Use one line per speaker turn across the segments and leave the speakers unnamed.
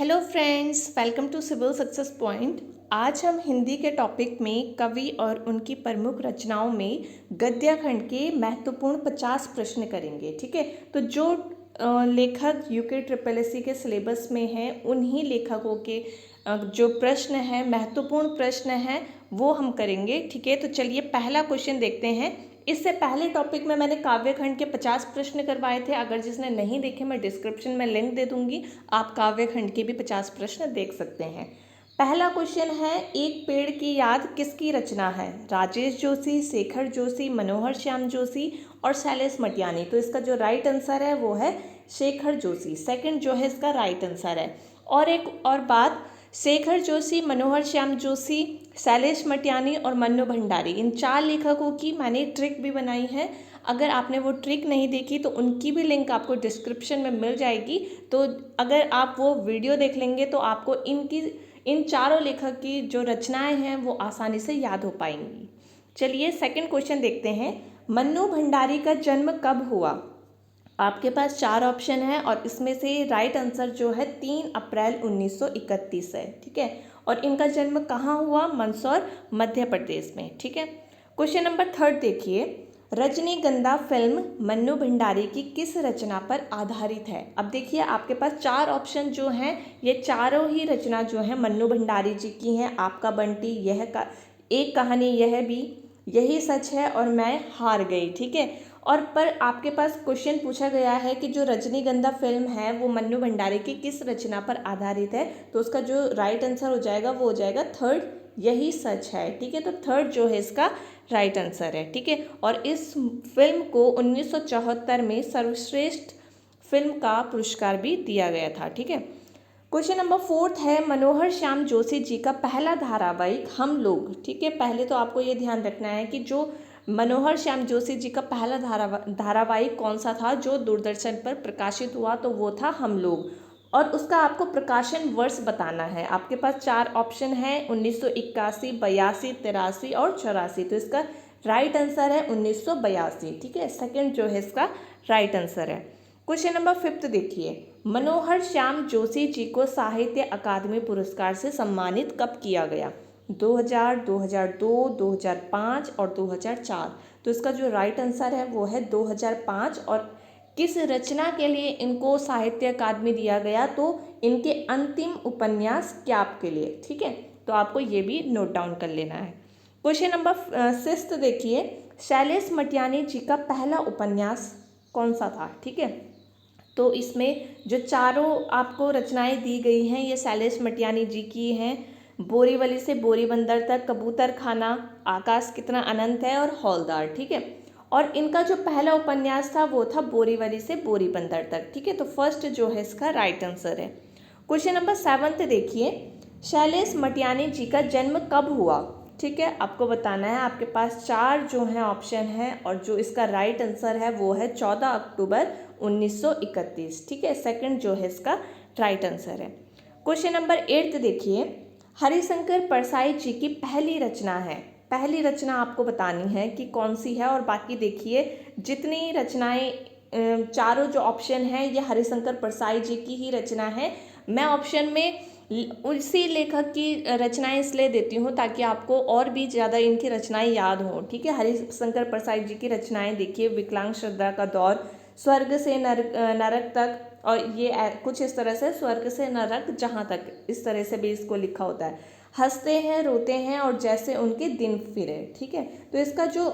Hello friends, welcome to civil success point. आज हम हिंदी के टॉपिक में कवि और उनकी प्रमुख रचनाओं में गद्य खंड के महत्वपूर्ण 50 प्रश्न करेंगे। ठीक है, तो जो लेखक यूके ट्रिपल एससी के सिलेबस में हैं उन्हीं लेखकों के जो प्रश्न हैं, महत्वपूर्ण प्रश्न हैं, वो हम करेंगे। ठीक है, तो चलिए पहला क्वेश्चन देखते हैं। इससे पहले टॉपिक में मैंने काव्य खंड के 50 प्रश्न करवाए थे। अगर जिसने नहीं देखे, मैं डिस्क्रिप्शन में लिंक दे दूंगी, आप काव्य खंड के भी 50 प्रश्न देख सकते हैं। पहला क्वेश्चन है, एक पेड़ की याद किसकी रचना है? राजेश जोशी, शेखर जोशी, मनोहर श्याम जोशी और शैलेश मटियानी। तो इसका जो राइट आंसर है वो है शेखर जोशी। सेकंड जो है इसका राइट आंसर है। और एक और बात, शेखर जोशी, मनोहर श्याम जोशी, शैलेश मटियानी और मन्नू भंडारी, इन 4 लेखकों की मैंने ट्रिक भी बनाई है। अगर आपने वो ट्रिक नहीं देखी तो उनकी भी लिंक आपको डिस्क्रिप्शन में मिल जाएगी। तो अगर आप वो वीडियो देख लेंगे तो आपको इन चारों लेखक की जो रचनाएं हैं वो आसानी से याद हो पाएंगी। चलिए सेकंड क्वेश्चन देखते हैं। मन्नू भंडारी का जन्म कब हुआ? आपके पास 4 ऑप्शन है और इसमें से राइट आंसर जो है 3 अप्रैल 1931 है। ठीक है, और इनका जन्म कहाँ हुआ? मंदसौर, मध्य प्रदेश में। ठीक है, क्वेश्चन नंबर 3 देखिए। रजनीगंधा फिल्म मन्नू भंडारी की किस रचना पर आधारित है? अब देखिए आपके पास 4 ऑप्शन जो हैं, ये चारों ही रचना जो है मन्नू भंडारी जी की हैं। आपका बंटी, एक कहानी, यह भी, यही सच है और मैं हार गई। ठीक है, और पर आपके पास क्वेश्चन पूछा गया है कि जो रजनीगंधा फिल्म है वो मन्नू भंडारी की किस रचना पर आधारित है, तो उसका जो राइट आंसर हो जाएगा वो हो जाएगा 3rd, यही सच है। ठीक है, तो 3rd जो है इसका राइट आंसर है। ठीक है, और इस फिल्म को 1974 में सर्वश्रेष्ठ फिल्म का पुरस्कार भी दिया गया था। ठीक है, क्वेश्चन नंबर 4 है, मनोहर श्याम जोशी जी का पहला धारावाहिक हम लोग। ठीक है, पहले तो आपको ये ध्यान रखना है कि जो मनोहर श्याम जोशी जी का पहला धारावाहिक कौन सा था जो दूरदर्शन पर प्रकाशित हुआ, तो वो था हम लोग। और उसका आपको प्रकाशन वर्ष बताना है। आपके पास 4 ऑप्शन है, 1981, 82, 83 और 84। तो इसका राइट आंसर है 1982। ठीक है, सेकंड जो है इसका राइट आंसर है। क्वेश्चन नंबर 5 देखिए। मनोहर श्याम जोशी जी को साहित्य अकादमी पुरस्कार से सम्मानित कब किया गया? 2000, 2002, 2005 और 2004। तो इसका जो राइट आंसर है वो है 2005। और किस रचना के लिए इनको साहित्य अकादमी दिया गया? तो इनके अंतिम उपन्यास क्याप के लिए। ठीक है, तो आपको ये भी नोट डाउन कर लेना है। क्वेश्चन नंबर 6 देखिए। शैलेश मटियानी जी का पहला उपन्यास कौन सा था? ठीक है, तो इसमें जो चारों आपको रचनाएं दी गई हैं ये शैलेश मटियानी जी की हैं। बोरीवली से बोरीबंदर तक, कबूतर खाना, आकाश कितना अनंत है और हौलदार। ठीक है, और इनका जो पहला उपन्यास था वो था बोरीवली से बोरीबंदर तक। ठीक है, तो फर्स्ट जो है इसका राइट आंसर है। क्वेश्चन नंबर 7 देखिए। शैलेश मटियानी जी का जन्म कब हुआ? ठीक है, आपको बताना है। आपके पास 4 जो हैं ऑप्शन हैं और जो इसका राइट आंसर है वो है 14 अक्टूबर 1931। ठीक है, सेकंड जो है इसका राइट आंसर है। क्वेश्चन नंबर 8 देखिए। हरिशंकर परसाई जी की पहली रचना है, पहली रचना आपको बतानी है कि कौन सी है। और बाकी देखिए जितनी रचनाएं, चारों जो ऑप्शन हैं ये हरिशंकर परसाई जी की ही रचना है। मैं ऑप्शन में उसी लेखक की रचनाएं इसलिए देती हूँ ताकि आपको और भी ज़्यादा इनकी रचनाएं याद हों। ठीक है, हरिशंकर परसाई जी की रचनाएं देखिए। विकलांग श्रद्धा का दौर, स्वर्ग से नरक तक, और ये कुछ इस तरह से, स्वर्ग से नरक जहाँ तक, इस तरह से भी इसको लिखा होता है। हंसते हैं, रोते हैं और जैसे उनके दिन फिरे। ठीक है, तो इसका जो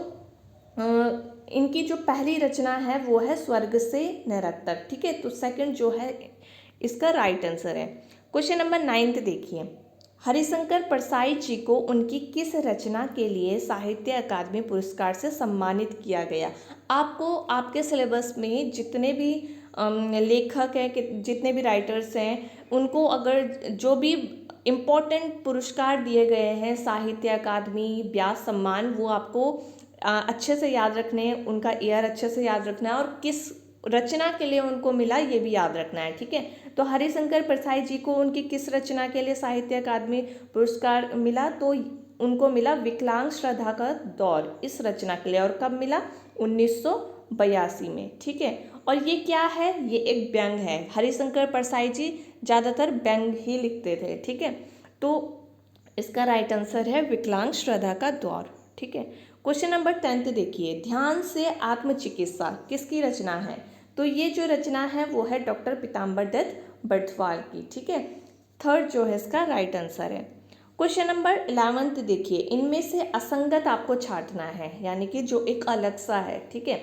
इनकी जो पहली रचना है वो है स्वर्ग से नरक तक। ठीक है, तो सेकंड जो है इसका राइट आंसर है। क्वेश्चन नंबर 9 देखिए। हरिशंकर परसाई जी को उनकी किस रचना के लिए साहित्य अकादमी पुरस्कार से सम्मानित किया गया? आपको आपके सिलेबस में जितने भी लेखक हैं, जितने भी राइटर्स हैं, उनको अगर जो भी इम्पोर्टेंट पुरस्कार दिए गए हैं, साहित्य अकादमी, व्यास सम्मान, वो आपको अच्छे से याद रखने हैं। उनका ईयर अच्छे से याद रखना है और किस रचना के लिए उनको मिला ये भी याद रखना है। ठीक है, तो हरिशंकर परसाई जी को उनकी किस रचना के लिए साहित्य अकादमी पुरस्कार मिला? तो उनको मिला विकलांग श्रद्धा का दौर, इस रचना के लिए। और कब मिला? 1982 में, ठीक है। और ये क्या है, ये एक व्यंग है। हरिशंकर परसाई जी ज़्यादातर व्यंग ही लिखते थे, ठीक है। तो इसका राइट आंसर है विकलांग श्रद्धा का दौर, ठीक है। क्वेश्चन नंबर 10 देखिए, ध्यान से आत्मचिकित्सा किसकी रचना है? तो ये जो रचना है वो है डॉक्टर पीताम्बर दत्त बर्थवाल की, ठीक है। थर्ड जो है इसका राइट आंसर है। क्वेश्चन नंबर 11 देखिए, इनमें से असंगत आपको छांटना है, यानी कि जो एक अलग सा है, ठीक है।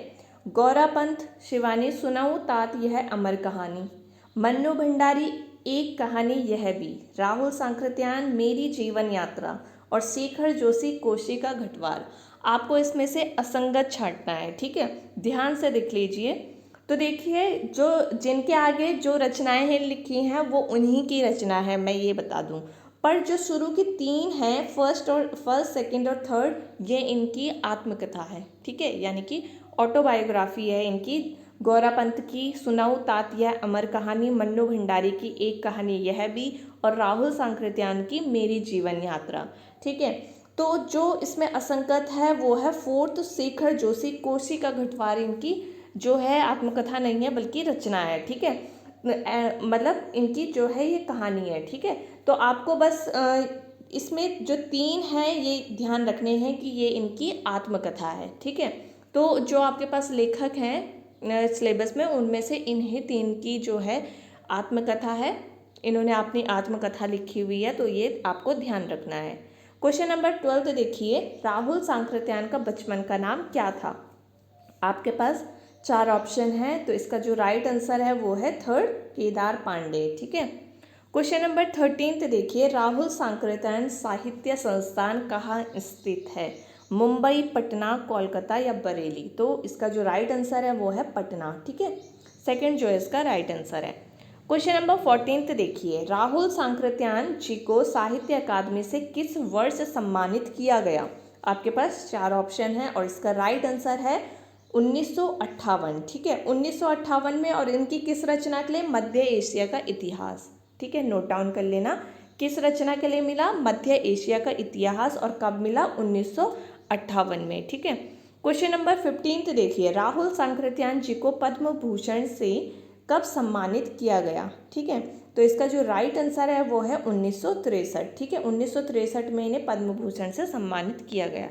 गौरा पंत, शिवानी सुनाऊं तात यह अमर कहानी, मन्नू भंडारी एक कहानी यह भी, राहुल सांकृत्यायन मेरी जीवन यात्रा और शेखर जोशी कोशिका घटवाल। आपको इसमें से असंगत छांटना है, ठीक है। ध्यान से देख लीजिए। तो देखिए, जो जिनके आगे जो रचनाएं हैं लिखी हैं वो उन्हीं की रचना है, मैं ये बता दूं। पर जो शुरू की 3 हैं, फर्स्ट सेकंड और थर्ड, ये इनकी आत्मकथा है, ठीक है, यानी कि ऑटोबायोग्राफी है इनकी। गौरा पंत की सुनाऊं तात यह अमर कहानी, मन्नू भंडारी की एक कहानी यह भी, और राहुल सांकृत्यायन की मेरी जीवन यात्रा, ठीक है। तो जो इसमें असंगत है वो है फोर्थ, शेखर जोशी कोशिका घटवाल, इनकी जो है आत्मकथा नहीं है बल्कि रचना है, ठीक है। मतलब इनकी जो है ये कहानी है, ठीक है। तो आपको बस इसमें जो 3 हैं ये ध्यान रखने हैं कि ये इनकी आत्मकथा है, ठीक है। तो जो आपके पास लेखक हैं सिलेबस में, उनमें से इन्हीं 3 की जो है आत्मकथा है, इन्होंने अपनी आत्मकथा लिखी हुई है, तो ये आपको ध्यान रखना है। क्वेश्चन नंबर 12 देखिए, राहुल सांकृत्यायन का बचपन का नाम क्या था? आपके पास 4 ऑप्शन हैं, तो इसका जो राइट आंसर है वो है थर्ड, केदार पांडे, ठीक है। क्वेश्चन नंबर 13 देखिए, राहुल सांकृत्यायन साहित्य संस्थान कहाँ स्थित है? मुंबई, पटना, कोलकाता या बरेली? तो इसका जो राइट आंसर है वो है पटना, ठीक है। सेकंड जो है इसका राइट आंसर है। क्वेश्चन नंबर 14 देखिए, राहुल सांकृत्यायन जी को साहित्य अकादमी से किस वर्ष सम्मानित किया गया? आपके पास 4 ऑप्शन हैं और इसका राइट आंसर है 1958, ठीक है। 1958 में, और इनकी किस रचना के लिए? मध्य एशिया का इतिहास, ठीक है, नोट डाउन कर लेना। किस रचना के लिए मिला? मध्य एशिया का इतिहास, और कब मिला? 1958 में, ठीक है। क्वेश्चन नंबर 15 देखिए, राहुल सांकृत्यायन जी को पद्म भूषण से कब सम्मानित किया गया? ठीक है, तो इसका जो राइट आंसर है वो है 1963, ठीक है। 1963 में इन्हें पद्म भूषण से सम्मानित किया गया।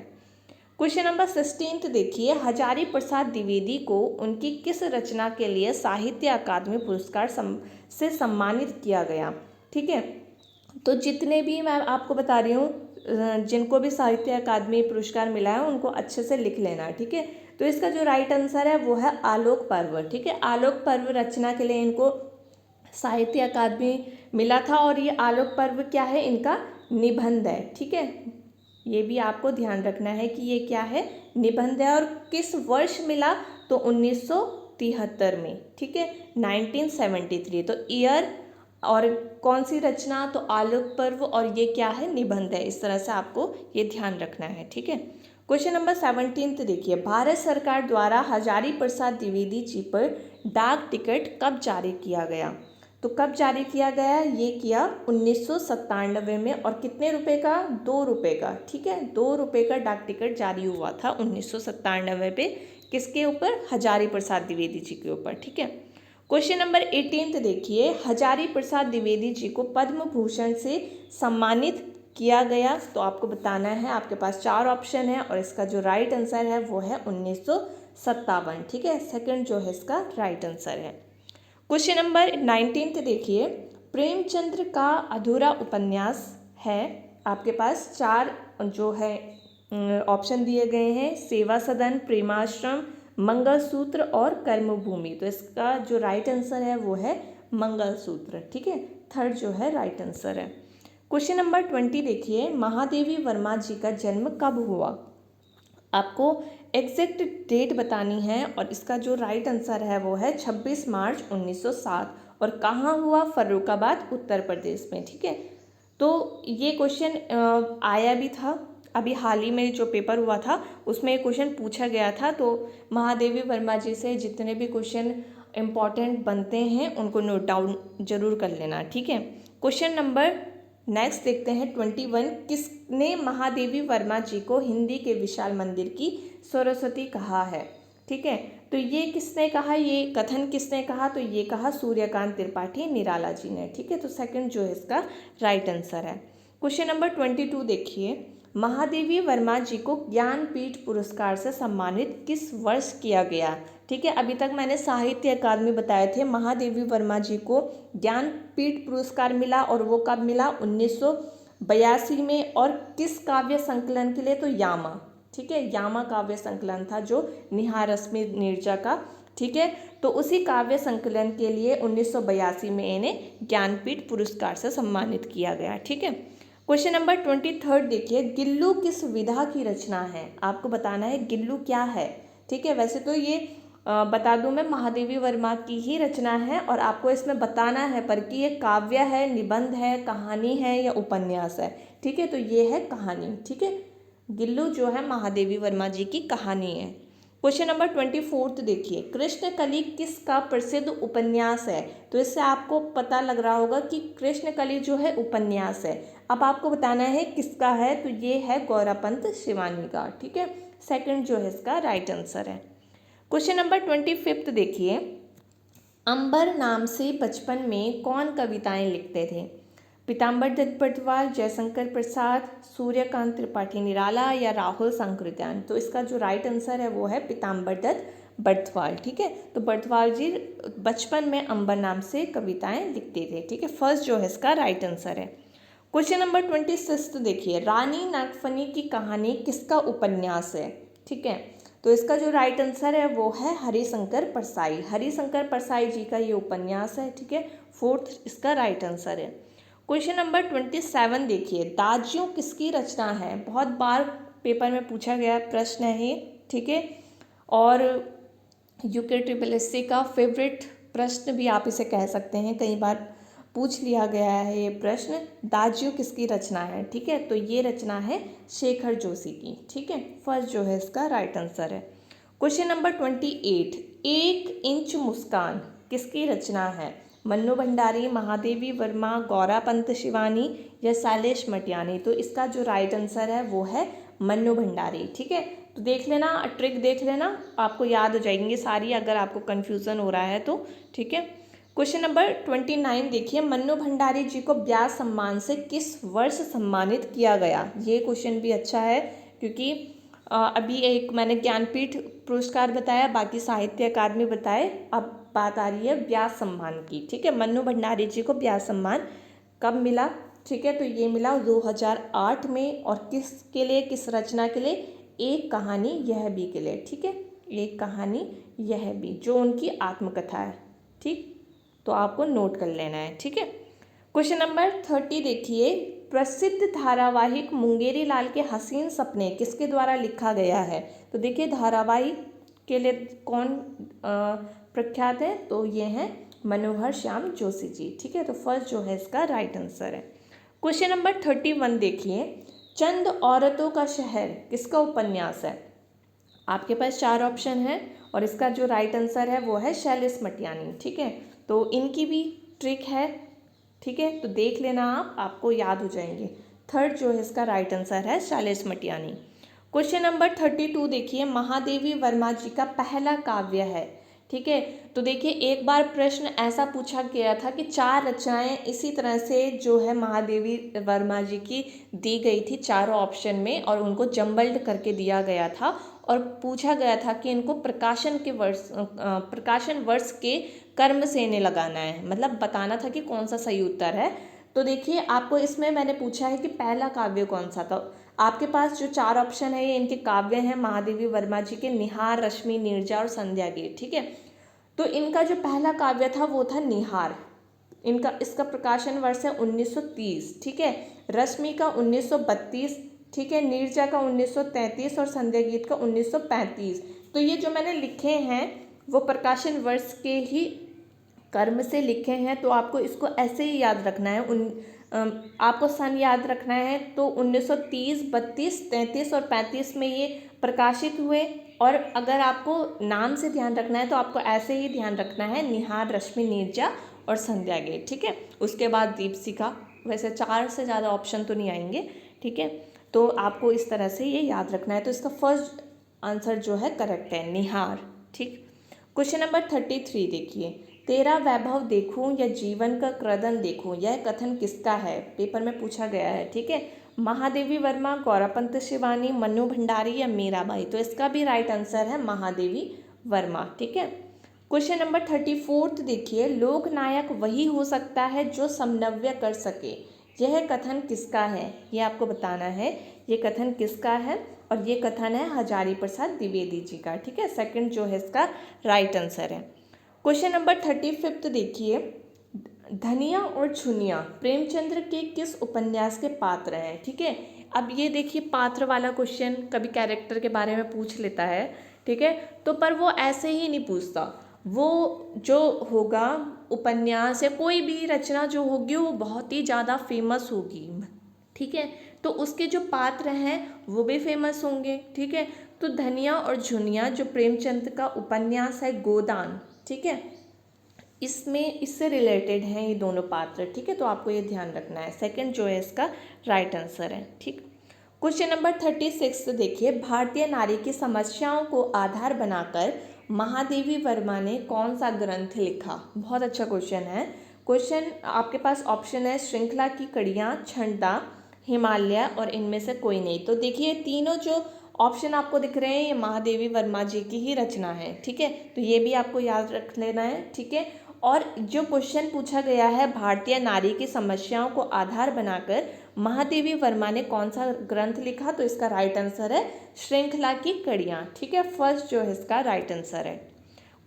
क्वेश्चन नंबर 16 देखिए, हजारी प्रसाद द्विवेदी को उनकी किस रचना के लिए साहित्य अकादमी पुरस्कार से सम्मानित किया गया? ठीक है, तो जितने भी मैं आपको बता रही हूँ जिनको भी साहित्य अकादमी पुरस्कार मिला है उनको अच्छे से लिख लेना, ठीक है। तो इसका जो राइट आंसर है वो है आलोक पर्व, ठीक है। आलोक पर्व रचना के लिए इनको साहित्य अकादमी मिला था, और ये आलोक पर्व क्या है? इनका निबंध है, ठीक है। ये भी आपको ध्यान रखना है कि ये क्या है? निबंध है। और किस वर्ष मिला? तो 1973 में, ठीक है, 1973। तो ईयर और कौन सी रचना? तो आलोक पर्व, और ये क्या है? निबंध है। इस तरह से आपको ये ध्यान रखना है, ठीक है। क्वेश्चन नंबर 17 देखिए, भारत सरकार द्वारा हजारी प्रसाद द्विवेदी जी पर डाक टिकट कब जारी किया गया? तो कब जारी किया गया? ये किया 1997 में, और कितने रुपए का? 2 रुपये का, ठीक है। 2 रुपये का डाक टिकट जारी हुआ था 1997 पे, किसके ऊपर? हजारी प्रसाद द्विवेदी जी के ऊपर, ठीक है। क्वेश्चन नंबर 18 देखिए, हजारी प्रसाद द्विवेदी जी को पद्म भूषण से सम्मानित किया गया, तो आपको बताना है। आपके पास 4 ऑप्शन है, और इसका जो राइट आंसर है वो है 1957, ठीक है। सेकंड जो है इसका राइट आंसर है। क्वेश्चन नंबर 19 देखिए, प्रेमचंद्र का अधूरा उपन्यास है। आपके पास 4 जो है ऑप्शन दिए गए हैं, सेवा सदन, प्रेमाश्रम, मंगलसूत्र और कर्मभूमि। तो इसका जो राइट आंसर है वो है मंगलसूत्र, ठीक है। थर्ड जो है राइट आंसर है। क्वेश्चन नंबर 20 देखिए, महादेवी वर्मा जी का जन्म कब हुआ? आपको एग्जैक्ट डेट बतानी है, और इसका जो राइट आंसर है वो है 26 मार्च 1907, और कहाँ हुआ? फर्रुखाबाद, उत्तर प्रदेश में, ठीक है। तो ये क्वेश्चन आया भी था अभी हाल ही में, जो पेपर हुआ था उसमें ये क्वेश्चन पूछा गया था। तो महादेवी वर्मा जी से जितने भी क्वेश्चन इम्पॉर्टेंट बनते हैं उनको नोट डाउन जरूर कर लेना, ठीक है। क्वेश्चन नंबर नेक्स्ट देखते हैं 21, किसने महादेवी वर्मा जी को हिंदी के विशाल मंदिर की सरस्वती कहा है? ठीक है। तो ये किसने कहा, ये कथन किसने कहा, तो ये कहा सूर्यकांत त्रिपाठी निराला जी ने। ठीक है, तो सेकंड जो है इसका राइट आंसर है। क्वेश्चन नंबर 22 देखिए, महादेवी वर्मा जी को ज्ञानपीठ पुरस्कार से सम्मानित किस वर्ष किया गया। ठीक है, अभी तक मैंने साहित्य अकादमी बताए थे, महादेवी वर्मा जी को ज्ञानपीठ पुरस्कार मिला और वो कब मिला, 1982 में। और किस काव्य संकलन के लिए, तो यामा। ठीक है, यामा काव्य संकलन था जो निहार रश्मि नीरजा का। ठीक है, तो उसी काव्य संकलन के लिए 1982 में इन्हें ज्ञानपीठ पुरस्कार से सम्मानित किया गया। ठीक है, क्वेश्चन नंबर 23 देखिए, गिल्लू किस विधा की रचना है। आपको बताना है गिल्लू क्या है। ठीक है, वैसे तो ये बता दूं मैं, महादेवी वर्मा की ही रचना है और आपको इसमें बताना है पर कि ये काव्य है, निबंध है, कहानी है या उपन्यास है। ठीक है, तो ये है कहानी। ठीक है, गिल्लू जो है महादेवी वर्मा जी की कहानी है। क्वेश्चन नंबर 24 देखिए, कृष्णकली किसका प्रसिद्ध उपन्यास है। तो इससे आपको पता लग रहा होगा कि कृष्णकली जो है उपन्यास है। अब आपको बताना है किसका है, तो ये है गौरापंत शिवानी का। ठीक है, सेकंड जो है इसका राइट आंसर है। क्वेश्चन नंबर 25 देखिए, अंबर नाम से बचपन में कौन कविताएं लिखते थे। पीताम्बर दत्त बड़थवाल, जयशंकर प्रसाद, सूर्यकांत त्रिपाठी निराला या राहुल सांकृत्यायन। तो इसका जो राइट आंसर है वो है पीताम्बर दत्त बड़थवाल। ठीक है, तो बड़थवाल जी बचपन में अंबर नाम से कविताएं लिखते थे। ठीक है, फर्स्ट जो है इसका राइट आंसर है। क्वेश्चन नंबर 26 देखिए, रानी नागफनी की कहानी किसका उपन्यास है। ठीक है, तो इसका जो राइट आंसर है वो है हरिशंकर परसाई। हरिशंकर परसाई जी का ये उपन्यास है। ठीक है, फोर्थ इसका राइट आंसर है। क्वेश्चन नंबर 27 देखिए, दाजियों किसकी रचना है। बहुत बार पेपर में पूछा गया प्रश्न है ये। ठीक है, और UKSSC का फेवरेट प्रश्न भी आप इसे कह सकते हैं, कई बार पूछ लिया गया है ये प्रश्न, दाजियों किसकी रचना है। ठीक है, तो ये रचना है शेखर जोशी की। ठीक है, फर्स्ट जो है इसका राइट आंसर है। क्वेश्चन नंबर 28, एक इंच मुस्कान किसकी रचना है। मन्नू भंडारी, महादेवी वर्मा, गौरापंत शिवानी या शैलेश मटियानी। तो इसका जो राइट आंसर है वो है मन्नू भंडारी। ठीक है, तो देख लेना, ट्रिक देख लेना, आपको याद हो जाएंगी सारी अगर आपको कन्फ्यूज़न हो रहा है तो। ठीक है, क्वेश्चन नंबर 29 देखिए, मन्नू भंडारी जी को व्यास सम्मान से किस वर्ष सम्मानित किया गया। ये क्वेश्चन भी अच्छा है क्योंकि अभी एक मैंने ज्ञानपीठ पुरस्कार बताया, बाकी साहित्य अकादमी बताए, अब बात आ रही है व्यास सम्मान की। ठीक है, मन्नू भंडारी जी को व्यास सम्मान कब मिला। ठीक है, तो ये मिला 2008 में। और किसके लिए, किस रचना के लिए, एक कहानी यह भी के लिए। ठीक है, एक कहानी यह भी, जो उनकी आत्मकथा है। ठीक, तो आपको नोट कर लेना है। ठीक है, क्वेश्चन नंबर 30 देखिए, प्रसिद्ध धारावाहिक मुंगेरी लाल के हसीन सपने किसके द्वारा लिखा गया है। तो देखिए धारावाहिक के लिए कौन प्रख्यात है, तो ये हैं मनोहर श्याम जोशी जी। ठीक है, तो फर्स्ट जो है इसका राइट आंसर है। क्वेश्चन नंबर 31 देखिए, चंद औरतों का शहर किसका उपन्यास है। आपके पास 4 ऑप्शन है और इसका जो राइट आंसर है वो है शैलेश मटियानी। ठीक है, तो इनकी भी ट्रिक है। ठीक है, तो देख लेना आप, आपको याद हो जाएंगे। थर्ड जो है इसका राइट आंसर है शैलेश मटियानी। क्वेश्चन नंबर 32 देखिए, महादेवी वर्मा जी का पहला काव्य है। ठीक है, तो देखिए एक बार प्रश्न ऐसा पूछा गया था कि 4 रचनाएं इसी तरह से जो है महादेवी वर्मा जी की दी गई थी चारों ऑप्शन में, और उनको जम्बल्ड करके दिया गया था और पूछा गया था कि इनको प्रकाशन वर्ष के कर्म से इन्हें लगाना है, मतलब बताना था कि कौन सा सही उत्तर है। तो देखिए आपको इसमें मैंने पूछा है कि पहला काव्य कौन सा था। आपके पास जो 4 ऑप्शन है ये इनके काव्य हैं महादेवी वर्मा जी के, निहार, रश्मि नीरजा और संध्या गीत। ठीक है, तो इनका जो पहला काव्य था वो था निहार। इसका प्रकाशन वर्ष है 1930। ठीक है, रश्मि का 1932। ठीक है, नीरजा का 1933 और संध्या गीत का 1935। तो ये जो मैंने लिखे हैं वो प्रकाशन वर्ष के ही कर्म से लिखे हैं, तो आपको इसको ऐसे ही याद रखना है। आपको सन याद रखना है, तो 1930, 32, 33 और 35 में ये प्रकाशित हुए। और अगर आपको नाम से ध्यान रखना है तो आपको ऐसे ही ध्यान रखना है, निहार, रश्मि नीरजा और संध्या गेट। ठीक है, उसके बाद दीपशिखा। वैसे 4 से ज़्यादा ऑप्शन तो नहीं आएंगे। ठीक है, तो आपको इस तरह से ये याद रखना है। तो इसका फर्स्ट आंसर जो है करेक्ट है, निहार। ठीक। क्वेश्चन नंबर 33 देखिए, तेरा वैभव देखूं या जीवन का क्रदन देखूं, यह कथन किसका है? पेपर में पूछा गया है, ठीक है। महादेवी वर्मा, गौरापंत शिवानी, मन्नू भंडारी या मीराबाई? तो इसका भी राइट आंसर है महादेवी वर्मा, ठीक है। क्वेश्चन नंबर 34 देखिए, लोक नायक वही हो सकता है जो समन्वय कर सके, यह कथन किसका है? ये आपको बताना है ये कथन किसका है, और ये कथन है हजारी प्रसाद द्विवेदी जी का, ठीक है। सेकंड जो है इसका राइट आंसर है। क्वेश्चन नंबर 35 देखिए, धनिया और झुनिया प्रेमचंद्र के किस उपन्यास के पात्र हैं? ठीक है, अब ये देखिए पात्र वाला क्वेश्चन कभी कैरेक्टर के बारे में पूछ लेता है, ठीक है, तो पर वो ऐसे ही नहीं पूछता, वो जो होगा उपन्यास या कोई भी रचना जो होगी वो बहुत ही ज़्यादा फेमस होगी, ठीक है, तो उसके जो पात्र हैं वो भी फेमस होंगे, ठीक है। तो धनिया और झुनिया जो प्रेमचंद का उपन्यास है गोदान, ठीक है, इसमें इससे रिलेटेड हैं ये दोनों पात्र, ठीक है, तो आपको ये ध्यान रखना है। सेकंड जो है इसका राइट आंसर है, ठीक। क्वेश्चन नंबर 36 देखिए, भारतीय नारी की समस्याओं को आधार बनाकर महादेवी वर्मा ने कौन सा ग्रंथ लिखा? बहुत अच्छा क्वेश्चन है। क्वेश्चन आपके पास ऑप्शन है श्रृंखला की कड़ियाँ, छंदा, हिमालय और इनमें से कोई नहीं। तो देखिए तीनों जो ऑप्शन आपको दिख रहे हैं ये महादेवी वर्मा जी की ही रचना है, ठीक है, तो ये भी आपको याद रख लेना है, ठीक है। और जो क्वेश्चन पूछा गया है भारतीय नारी की समस्याओं को आधार बनाकर महादेवी वर्मा ने कौन सा ग्रंथ लिखा, तो इसका राइट आंसर है श्रृंखला की कड़ियाँ, ठीक है, फर्स्ट जो है इसका राइट आंसर है।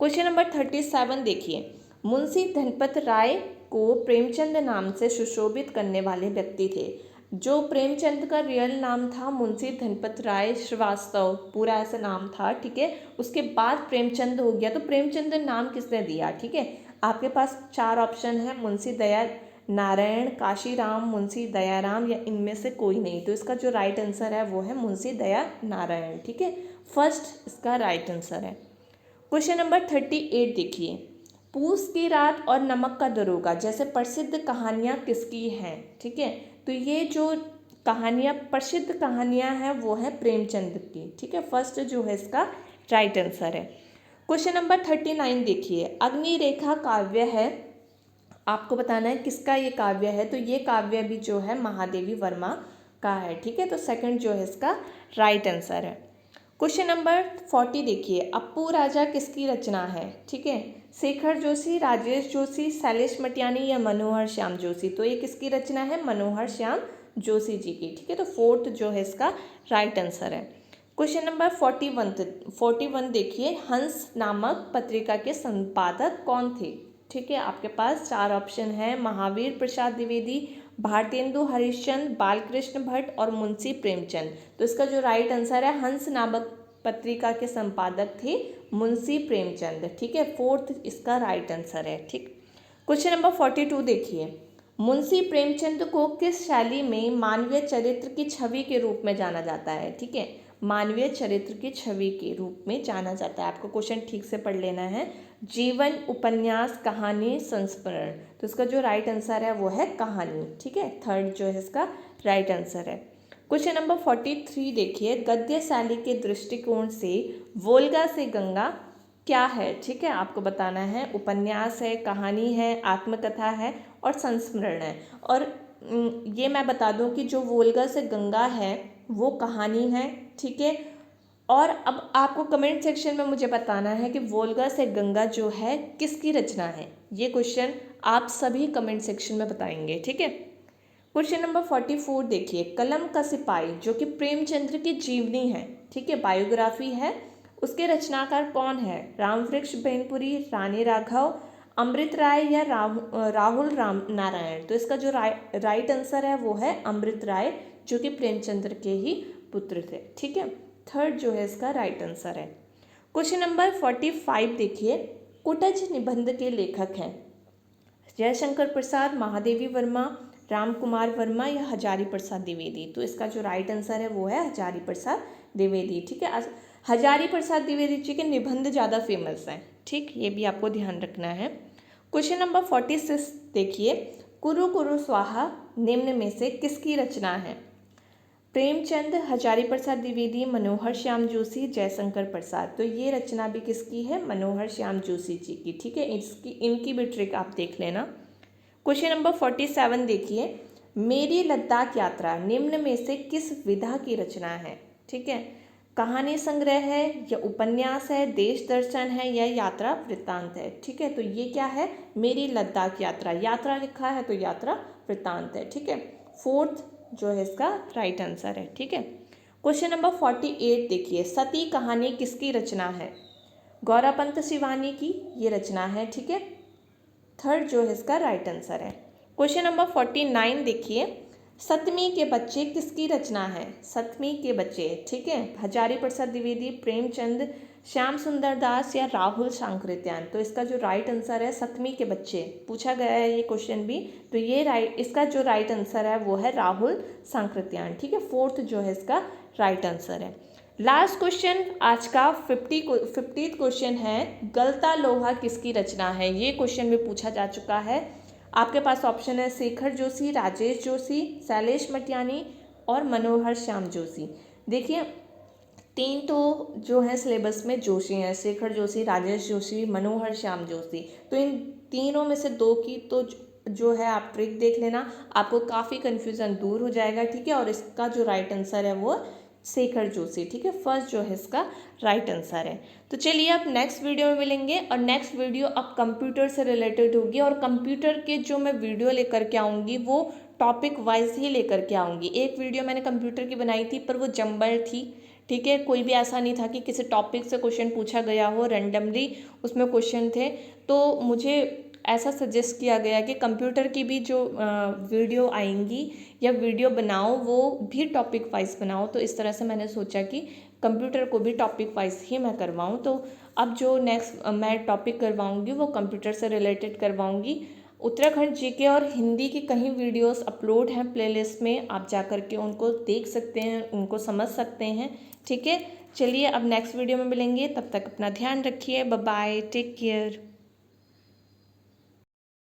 क्वेश्चन नंबर 37 देखिए, मुंशी धनपत राय को प्रेमचंद नाम से सुशोभित करने वाले व्यक्ति थे। जो प्रेमचंद का रियल नाम था मुंशी धनपत राय श्रीवास्तव, पूरा ऐसा नाम था, ठीक है, उसके बाद प्रेमचंद हो गया, तो प्रेमचंद नाम किसने दिया? ठीक है, आपके पास चार ऑप्शन है, मुंशी दया नारायण, काशीराम, मुंशी दयाराम या इनमें से कोई नहीं। तो इसका जो राइट आंसर है वो है मुंशी दया नारायण, ठीक है, फर्स्ट इसका राइट आंसर है। क्वेश्चन नंबर 38 देखिए, पूस की रात और नमक का दरोगा जैसे प्रसिद्ध कहानियाँ किसकी हैं? ठीक है, तो ये जो कहानियाँ प्रसिद्ध कहानियाँ हैं वो है प्रेमचंद की, ठीक है, फर्स्ट जो है इसका राइट आंसर है। क्वेश्चन नंबर 39 देखिए, अग्निरेखा काव्य है, आपको बताना है किसका ये काव्य है, तो ये काव्य भी जो है महादेवी वर्मा का है, ठीक है, तो सेकंड जो है इसका राइट आंसर है। क्वेश्चन नंबर 40 देखिए, अप्पू राजा किसकी रचना है? ठीक है, शेखर जोशी, राजेश जोशी, शैलेश मटियानी या मनोहर श्याम जोशी? तो ये किसकी रचना है? मनोहर श्याम जोशी जी की, ठीक है, तो फोर्थ जो है इसका राइट आंसर है। क्वेश्चन नंबर 41 देखिए, हंस नामक पत्रिका के संपादक कौन थे? ठीक है, आपके पास चार ऑप्शन है, महावीर प्रसाद द्विवेदी, भारतेंदु हरिश्चंद्र, बालकृष्ण भट्ट और मुंशी प्रेमचंद। तो इसका जो राइट आंसर है, हंस नामक पत्रिका के संपादक थे मुंशी प्रेमचंद, ठीक है, फोर्थ इसका राइट आंसर है, ठीक। क्वेश्चन नंबर 42 देखिए, मुंशी प्रेमचंद को किस शैली में मानवीय चरित्र की छवि के रूप में जाना जाता है? ठीक है, मानवीय चरित्र की छवि के रूप में जाना जाता है। आपको क्वेश्चन ठीक से पढ़ लेना है, जीवन, उपन्यास, कहानी, संस्मरण। तो इसका जो राइट आंसर है वो है कहानी, ठीक है, थर्ड जो है इसका राइट आंसर है। क्वेश्चन नंबर 43 देखिए, गद्य शैली के दृष्टिकोण से वोल्गा से गंगा क्या है? ठीक है, आपको बताना है, उपन्यास है, कहानी है, आत्मकथा है और संस्मरण है। और ये मैं बता दूं कि जो वोल्गा से गंगा है वो कहानी है, ठीक है। और अब आपको कमेंट सेक्शन में मुझे बताना है कि वोल्गा से गंगा जो है किसकी रचना है। ये क्वेश्चन आप सभी कमेंट सेक्शन में बताएंगे, ठीक है। क्वेश्चन नंबर 44 देखिए, कलम का सिपाही जो कि प्रेमचंद्र की जीवनी है, ठीक है, बायोग्राफी है, उसके रचनाकार कौन है? रामवृक्ष बेनपुरी, रानी राघव, अमृत राय या राहुल राम नारायण? तो इसका जो राइट आंसर है वो है अमृत राय, जो कि प्रेमचंद्र के ही पुत्र थे, ठीक है, थर्ड जो है इसका राइट आंसर है। क्वेश्चन नंबर 45 देखिए, कुटज निबंध के लेखक हैं जयशंकर प्रसाद, महादेवी वर्मा, राम कुमार वर्मा या हजारी प्रसाद द्विवेदी? तो इसका जो राइट आंसर है वो है हजारी प्रसाद द्विवेदी, ठीक है, हजारी प्रसाद द्विवेदी जी के निबंध ज़्यादा फेमस हैं, ठीक, ये भी आपको ध्यान रखना है। क्वेश्चन नंबर 46 देखिए, कुरु कुरु स्वाहा निम्न में से किसकी रचना है? प्रेमचंद, हजारी प्रसाद द्विवेदी, मनोहर श्याम जोशी, जयशंकर प्रसाद। तो ये रचना भी किसकी है? मनोहर श्याम जोशी जी की। ठीक है, इनकी भी ट्रिक आप देख लेना। क्वेश्चन नंबर 47 देखिए, मेरी लद्दाख यात्रा निम्न में से किस विधा की रचना है? ठीक है, कहानी संग्रह है या उपन्यास है, देश दर्शन है या यात्रा वृत्तांत है? ठीक है, तो ये क्या है? मेरी लद्दाख यात्रा, यात्रा लिखा है तो यात्रा वृत्तांत है। ठीक है, फोर्थ जो है इसका राइट आंसर है। ठीक है, क्वेश्चन नंबर 48 देखिए, सती कहानी किसकी रचना है? गौरापंत शिवानी की ये रचना है। ठीक है, थर्ड जो है इसका राइट आंसर है। क्वेश्चन नंबर 49 देखिए, सतमी के बच्चे किसकी रचना है? सतमी के बच्चे, ठीक है, हजारी प्रसाद द्विवेदी, प्रेमचंद, श्याम सुंदर दास या राहुल सांकृत्यायन। तो इसका जो राइट आंसर है सतमी के बच्चे, पूछा गया है ये क्वेश्चन भी, तो ये इसका जो राइट आंसर है वो है राहुल सांकृत्यायन। ठीक है, फोर्थ जो है इसका राइट आंसर है। लास्ट क्वेश्चन आज का 50th क्वेश्चन है, गलता लोहा किसकी रचना है? ये क्वेश्चन भी पूछा जा चुका है। आपके पास ऑप्शन है शेखर जोशी, राजेश जोशी, शैलेश मटियानी और मनोहर श्याम जोशी। देखिए, तीन तो जो है सिलेबस में जोशी हैं, शेखर जोशी, राजेश जोशी, मनोहर श्याम जोशी। तो इन तीनों में से दो की तो जो है आप ट्रिक देख लेना, आपको काफ़ी कन्फ्यूज़न दूर हो जाएगा। ठीक है, और इसका जो राइट आंसर है वो शेखर जोशी। ठीक है, फर्स्ट जो है इसका राइट आंसर है। तो चलिए अब नेक्स्ट वीडियो में मिलेंगे, और नेक्स्ट वीडियो अब कंप्यूटर से रिलेटेड होगी, और कंप्यूटर के जो मैं वीडियो लेकर के आऊँगी वो टॉपिक वाइज ही लेकर के आऊँगी। एक वीडियो मैंने कंप्यूटर की बनाई थी पर वो जंबल थी। ठीक है, कोई भी ऐसा नहीं था कि किसी टॉपिक से क्वेश्चन पूछा गया हो, रैंडमली उसमें क्वेश्चन थे। तो मुझे ऐसा सजेस्ट किया गया कि कंप्यूटर की भी जो वीडियो आएंगी या वीडियो बनाओ वो भी टॉपिक वाइज बनाओ। तो इस तरह से मैंने सोचा कि कंप्यूटर को भी टॉपिक वाइज ही मैं करवाऊँ। तो अब जो नेक्स्ट मैं टॉपिक करवाऊँगी वो कंप्यूटर से रिलेटेड करवाऊँगी। उत्तराखंड जीके और हिंदी की कहीं वीडियोस अपलोड हैं प्लेलिस्ट में, आप जा कर के उनको देख सकते हैं, उनको समझ सकते हैं। ठीक है, चलिए अब नेक्स्ट वीडियो में मिलेंगे, तब तक अपना ध्यान रखिए। Bye bye, take care.